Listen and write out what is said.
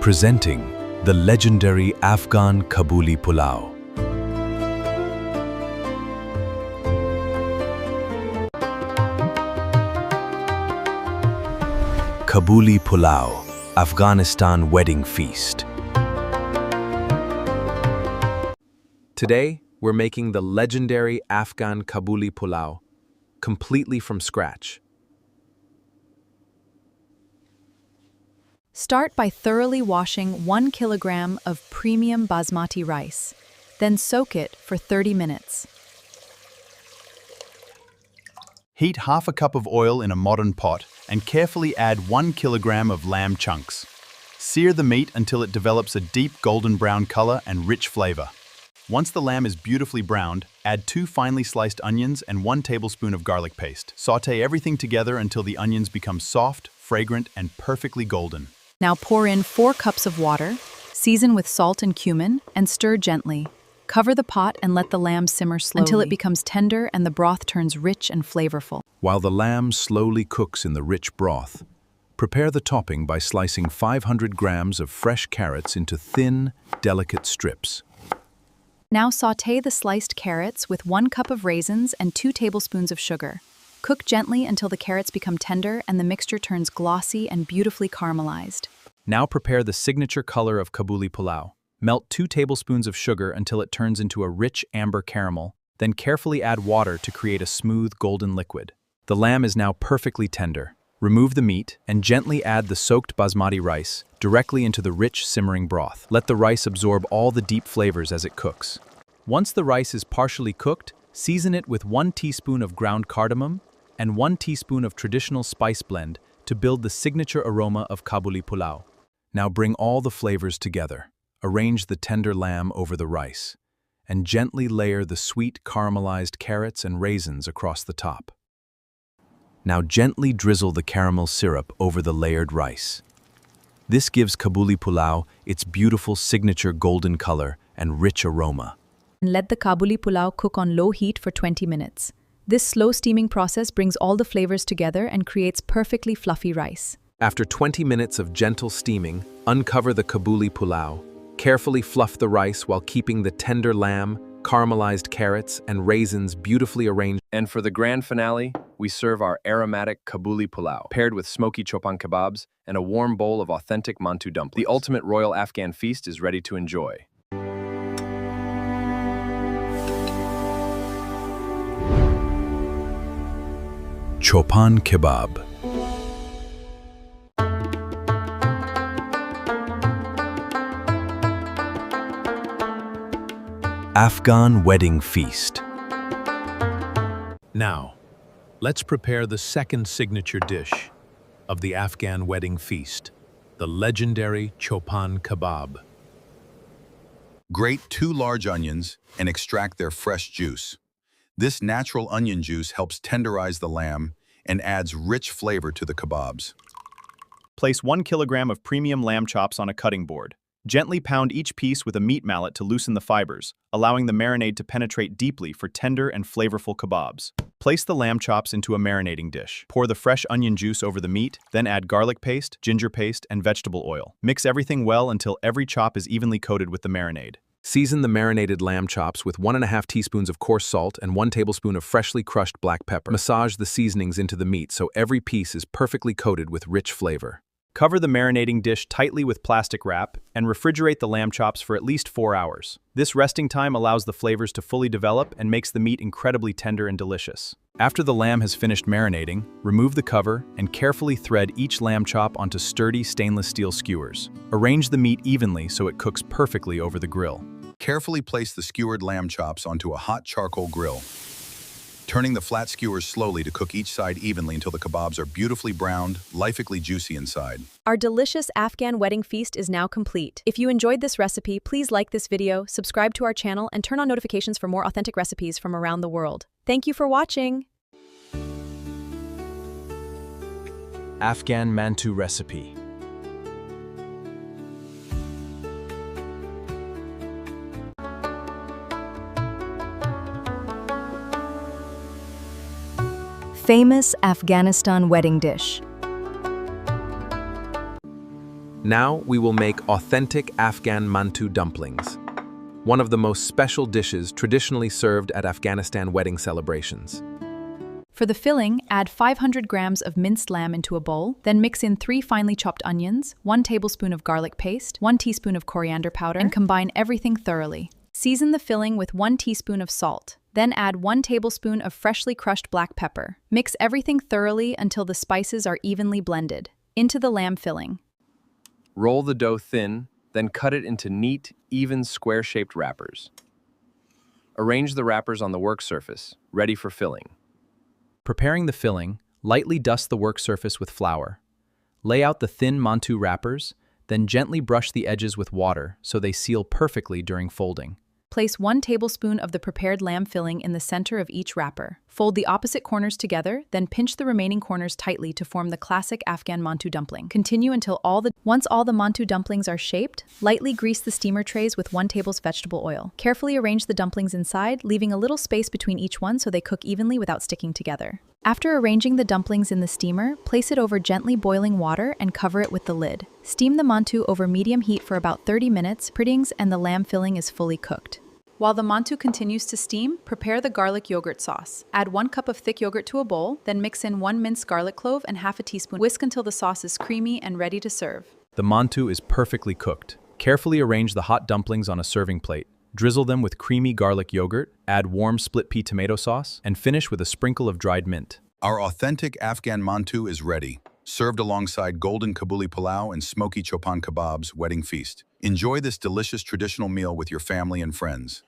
Presenting the legendary Afghan Kabuli Pulao. Kabuli Pulao, Afghanistan wedding feast. Today, we're making the legendary Afghan Kabuli Pulao, completely from scratch. Start by thoroughly washing 1 kilogram of premium Basmati rice, then soak it for 30 minutes. Heat half a cup of oil in a modern pot and carefully add 1 kilogram of lamb chunks. Sear the meat until it develops a deep golden brown color and rich flavor. Once the lamb is beautifully browned, add 2 finely sliced onions and 1 tablespoon of garlic paste. Sauté everything together until the onions become soft, fragrant, and perfectly golden. Now pour in 4 cups of water, season with salt and cumin, and stir gently. Cover the pot and let the lamb simmer slowly until it becomes tender and the broth turns rich and flavorful. While the lamb slowly cooks in the rich broth, prepare the topping by slicing 500 grams of fresh carrots into thin, delicate strips. Now sauté the sliced carrots with 1 cup of raisins and 2 tablespoons of sugar. Cook gently until the carrots become tender and the mixture turns glossy and beautifully caramelized. Now prepare the signature color of Kabuli Pulao. Melt 2 tablespoons of sugar until it turns into a rich amber caramel, then carefully add water to create a smooth golden liquid. The lamb is now perfectly tender. Remove the meat and gently add the soaked basmati rice directly into the rich simmering broth. Let the rice absorb all the deep flavors as it cooks. Once the rice is partially cooked, season it with 1 teaspoon of ground cardamom and 1 teaspoon of traditional spice blend to build the signature aroma of Kabuli Pulao. Now bring all the flavors together. Arrange the tender lamb over the rice, and gently layer the sweet caramelized carrots and raisins across the top. Now gently drizzle the caramel syrup over the layered rice. This gives Kabuli Pulao its beautiful signature golden color and rich aroma. And let the Kabuli Pulao cook on low heat for 20 minutes. This slow steaming process brings all the flavors together and creates perfectly fluffy rice. After 20 minutes of gentle steaming, uncover the Kabuli Pulao. Carefully fluff the rice while keeping the tender lamb, caramelized carrots, and raisins beautifully arranged. And for the grand finale, we serve our aromatic Kabuli Pulao, paired with smoky Chopan Kebabs and a warm bowl of authentic Mantu dumplings. The ultimate royal Afghan feast is ready to enjoy. Chopan Kebab. Afghan wedding feast. Now, let's prepare the second signature dish of the Afghan wedding feast, the legendary Chopan Kebab. Grate 2 large onions and extract their fresh juice. This natural onion juice helps tenderize the lamb and adds rich flavor to the kebabs. Place 1 kilogram of premium lamb chops on a cutting board. Gently pound each piece with a meat mallet to loosen the fibers, allowing the marinade to penetrate deeply for tender and flavorful kebabs. Place the lamb chops into a marinating dish. Pour the fresh onion juice over the meat, then add garlic paste, ginger paste, and vegetable oil. Mix everything well until every chop is evenly coated with the marinade. Season the marinated lamb chops with 1.5 teaspoons of coarse salt and 1 tablespoon of freshly crushed black pepper. Massage the seasonings into the meat so every piece is perfectly coated with rich flavor. Cover the marinating dish tightly with plastic wrap and refrigerate the lamb chops for at least 4 hours. This resting time allows the flavors to fully develop and makes the meat incredibly tender and delicious. After the lamb has finished marinating, remove the cover and carefully thread each lamb chop onto sturdy stainless steel skewers. Arrange the meat evenly so it cooks perfectly over the grill. Carefully place the skewered lamb chops onto a hot charcoal grill, turning the flat skewers slowly to cook each side evenly until the kebabs are beautifully browned, lifically juicy inside. Our delicious Afghan wedding feast is now complete. If you enjoyed this recipe, please like this video, subscribe to our channel, and turn on notifications for more authentic recipes from around the world. Thank you for watching. Afghan Mantu recipe. Famous Afghanistan wedding dish. Now we will make authentic Afghan Mantu dumplings, one of the most special dishes traditionally served at Afghanistan wedding celebrations. For the filling, add 500 grams of minced lamb into a bowl, then mix in 3 finely chopped onions, 1 tablespoon of garlic paste, 1 teaspoon of coriander powder, and combine everything thoroughly. Season the filling with 1 teaspoon of salt, then add 1 tablespoon of freshly crushed black pepper. Mix everything thoroughly until the spices are evenly blended. Into the lamb filling. Roll the dough thin, then cut it into neat, even square-shaped wrappers. Arrange the wrappers on the work surface, ready for filling. Preparing the filling, lightly dust the work surface with flour. Lay out the thin Mantu wrappers, then gently brush the edges with water so they seal perfectly during folding. Place 1 tablespoon of the prepared lamb filling in the center of each wrapper. Fold the opposite corners together, then pinch the remaining corners tightly to form the classic Afghan Mantu dumpling. Continue until once all the Mantu dumplings are shaped, lightly grease the steamer trays with 1 tablespoon vegetable oil. Carefully arrange the dumplings inside, leaving a little space between each one so they cook evenly without sticking together. After arranging the dumplings in the steamer, place it over gently boiling water and cover it with the lid. Steam the Mantu over medium heat for about 30 minutes, and the lamb filling is fully cooked. While the Mantu continues to steam, prepare the garlic yogurt sauce. Add 1 cup of thick yogurt to a bowl, then mix in 1 minced garlic clove and half a teaspoon. Whisk until the sauce is creamy and ready to serve. The Mantu is perfectly cooked. Carefully arrange the hot dumplings on a serving plate. Drizzle them with creamy garlic yogurt, add warm split pea tomato sauce, and finish with a sprinkle of dried mint. Our authentic Afghan Mantu is ready, served alongside golden Kabuli Pulao and smoky Chopan Kebab's wedding feast. Enjoy this delicious traditional meal with your family and friends.